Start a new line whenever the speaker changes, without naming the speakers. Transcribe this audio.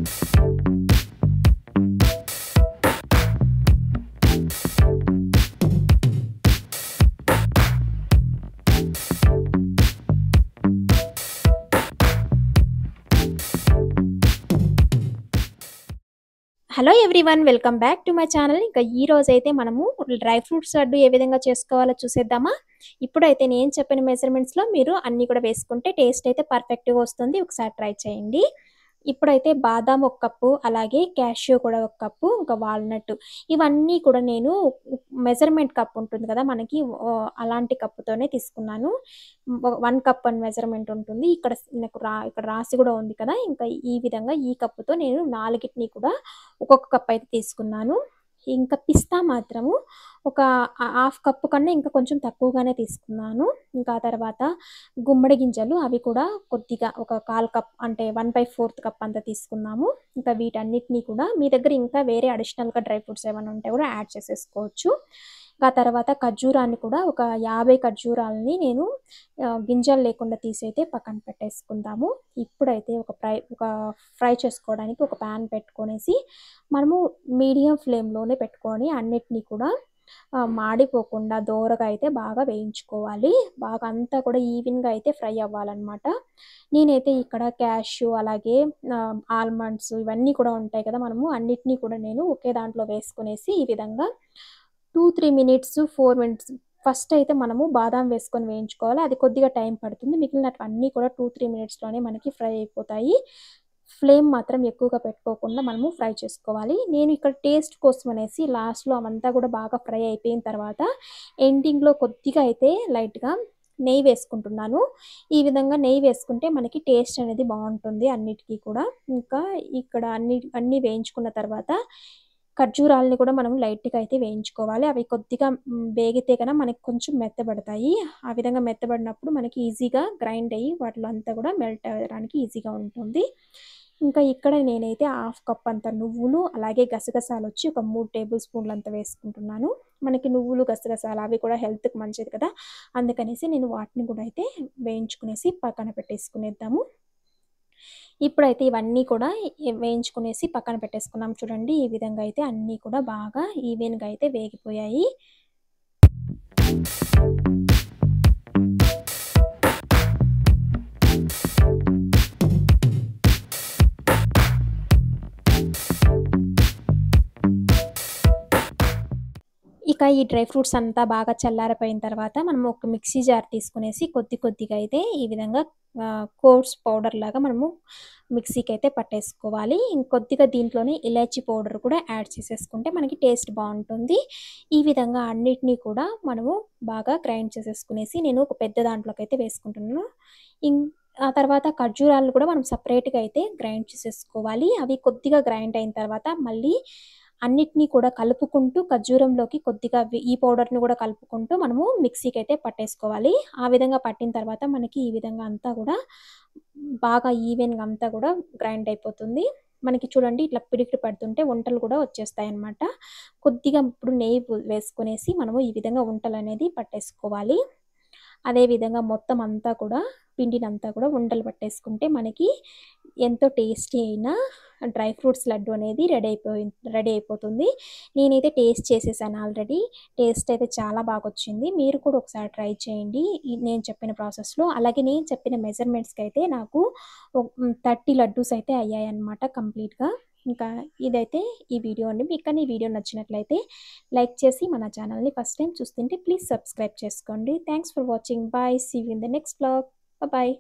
Hello everyone, welcome back to my channel. ఇంకా ఈ రోజైతే మనము డ్రై ఫ్రూట్స్ లడ్డు ఏ విధంగా చేసుకోవాలో చూసేద్దామా. ఇప్పుడైతే నేను చెప్పిన మెజర్మెంట్స్లో మీరు అన్నీ కూడా వేసుకుంటే టేస్ట్ అయితే పర్ఫెక్ట్గా వస్తుంది. ఒకసారి ట్రై చేయండి. ఇప్పుడైతే బాదాం ఒక కప్పు, అలాగే క్యాష్యూ కూడా ఒక కప్పు, ఇంకా వాల్నట్ ఇవన్నీ కూడా నేను మెజర్మెంట్ కప్ ఉంటుంది కదా మనకి, అలాంటి కప్పుతోనే తీసుకున్నాను. 1 కప్ అని మెజర్మెంట్ ఉంటుంది. ఇక్కడ నాకు ఇక్కడ రాసి కూడా ఉంది కదా. ఇంకా ఈ విధంగా ఈ కప్పుతో నేను 4ని కూడా ఒక్కొక్క కప్ అయితే తీసుకున్నాను. ఇంకా పిస్తా మాత్రము ఒక హాఫ్ కప్పు కన్నా ఇంకా కొంచెం తక్కువగానే తీసుకున్నాను. ఇంకా తర్వాత గుమ్మడి గింజలు అవి కూడా కొద్దిగా ఒక 1/4 కప్ అంటే 1/4 కప్ అంతా తీసుకున్నాము. ఇంకా వీటన్నిటినీ కూడా మీ దగ్గర ఇంకా వేరే అడిషనల్గా డ్రై ఫ్రూట్స్ ఏమైనా ఉంటే కూడా యాడ్ చేసేసుకోవచ్చు. ఆ తర్వాత ఖర్జూరాన్ని కూడా ఒక 50 ఖర్జూరాలని నేను గింజలు లేకుండా తీసైతే పక్కన పెట్టేసుకుందాము. ఇప్పుడైతే ఒక ఫ్రై చేసుకోవడానికి ఒక ప్యాన్ పెట్టుకొనేసి మనము మీడియం ఫ్లేమ్లోనే పెట్టుకొని అన్నిటినీ కూడా మాడిపోకుండా దోరగా అయితే బాగా వేయించుకోవాలి. బాగా అంతా కూడా ఈవెన్గా అయితే ఫ్రై అవ్వాలన్నమాట. నేనైతే ఇక్కడ క్యాష్యూ అలాగే ఆల్మండ్స్ ఇవన్నీ కూడా ఉంటాయి కదా, మనము అన్నిటినీ కూడా నేను ఒకే దాంట్లో వేసుకునేసి ఈ విధంగా 2-3 మినిట్స్ 4 మినిట్స్ ఫస్ట్ అయితే మనము బాదాం వేసుకొని వేయించుకోవాలి. అది కొద్దిగా టైం పడుతుంది. మిగిలినవన్నీ కూడా 2-3 మినిట్స్లోనే మనకి ఫ్రై అయిపోతాయి. ఫ్లేమ్ మాత్రం ఎక్కువగా పెట్టుకోకుండా మనము ఫ్రై చేసుకోవాలి. నేను ఇక్కడ టేస్ట్ కోసం అనేసి లాస్ట్లో అవంతా కూడా బాగా ఫ్రై అయిపోయిన తర్వాత ఎండింగ్లో కొద్దిగా అయితే లైట్గా నెయ్యి వేసుకుంటున్నాను. ఈ విధంగా నెయ్యి వేసుకుంటే మనకి టేస్ట్ అనేది బాగుంటుంది అన్నిటికీ కూడా. ఇంకా ఇక్కడ అన్నీ వేయించుకున్న తర్వాత ఖర్జూరాలని కూడా మనం లైట్గా అయితే వేయించుకోవాలి. అవి కొద్దిగా వేగితే కన్నా మనకి కొంచెం మెత్తబడతాయి. ఆ విధంగా మెత్తబడినప్పుడు మనకి ఈజీగా గ్రైండ్ అయ్యి వాటిలో అంతా కూడా మెల్ట్ అవ్వడానికి ఈజీగా ఉంటుంది. ఇంకా ఇక్కడ నేనైతే 1/2 కప్ అంత నువ్వులు అలాగే గసగసాలు వచ్చి ఒక 3 టేబుల్ స్పూన్లు అంత వేసుకుంటున్నాను. మనకి నువ్వులు గసగసాలు అవి కూడా హెల్త్కి మంచిది కదా, అందుకనేసి నేను వాటిని కూడా అయితే వేయించుకునేసి పక్కన పెట్టేసుకునేద్దాము. ఇప్పుడైతే ఇవన్నీ కూడా వేయించుకునేసి పక్కన పెట్టేసుకున్నాం. చూడండి, ఈ విధంగా అయితే అన్నీ కూడా బాగా ఈవెన్గా అయితే వేగిపోయాయి. ఇక ఈ డ్రై ఫ్రూట్స్ అంతా బాగా చల్లారిపోయిన తర్వాత మనం ఒక మిక్సీ జార్ తీసుకునేసి కొద్దిగా అయితే ఈ విధంగా కోర్స్ పౌడర్ లాగా మనము మిక్సీకి అయితే పట్టేసుకోవాలి. ఇంకొద్దిగా దీంట్లోనే ఇలాచీ పౌడర్ కూడా యాడ్ చేసేసుకుంటే మనకి టేస్ట్ బాగుంటుంది. ఈ విధంగా అన్నిటినీ కూడా మనము బాగా గ్రైండ్ చేసేసుకునేసి నేను ఒక పెద్ద దాంట్లోకి అయితే వేసుకుంటున్నాను. ఆ తర్వాత ఖర్జూరాలను కూడా మనం సపరేట్గా అయితే గ్రైండ్ చేసేసుకోవాలి. అవి కొద్దిగా గ్రైండ్ అయిన తర్వాత మళ్ళీ అన్నిటినీ కూడా కలుపుకుంటూ ఖర్జూరంలోకి కొద్దిగా ఈ పౌడర్ని కూడా కలుపుకుంటూ మనము మిక్సీకి అయితే పట్టేసుకోవాలి. ఆ విధంగా పట్టిన తర్వాత మనకి ఈ విధంగా అంతా కూడా బాగా ఈవెన్గా అంతా కూడా గ్రైండ్ అయిపోతుంది. మనకి చూడండి, ఇట్లా పిడికిడి పడుతుంటే వంటలు కూడా వచ్చేస్తాయి అన్నమాట. కొద్దిగా ఇప్పుడు నెయ్యి వేసుకునేసి మనము ఈ విధంగా వంటలు అనేది పట్టేసుకోవాలి. అదేవిధంగా మొత్తం అంతా కూడా పిండినంతా కూడా ఉండలు పట్టేసుకుంటే మనకి ఎంతో టేస్టీ అయిన డ్రై ఫ్రూట్స్ లడ్డు అనేది రెడీ అయిపోతుంది. నేనైతే టేస్ట్ చేసేసాను ఆల్రెడీ. టేస్ట్ అయితే చాలా బాగా వచ్చింది. మీరు కూడా ఒకసారి ట్రై చేయండి నేను చెప్పిన ప్రాసెస్లో. అలాగే నేను చెప్పిన మెజర్మెంట్స్కి అయితే నాకు 30 లడ్డూస్ అయితే అయ్యాయన్నమాట కంప్లీట్గా. ఇంకా ఇదైతే ఈ వీడియో అండి. మీకు కానీ ఈ వీడియో నచ్చినట్లయితే లైక్ చేసి మన ఛానల్ని ఫస్ట్ టైం చూస్తుంటే ప్లీజ్ సబ్స్క్రైబ్ చేసుకోండి. Thanks for watching. Bye. See you in the next vlog. Bye.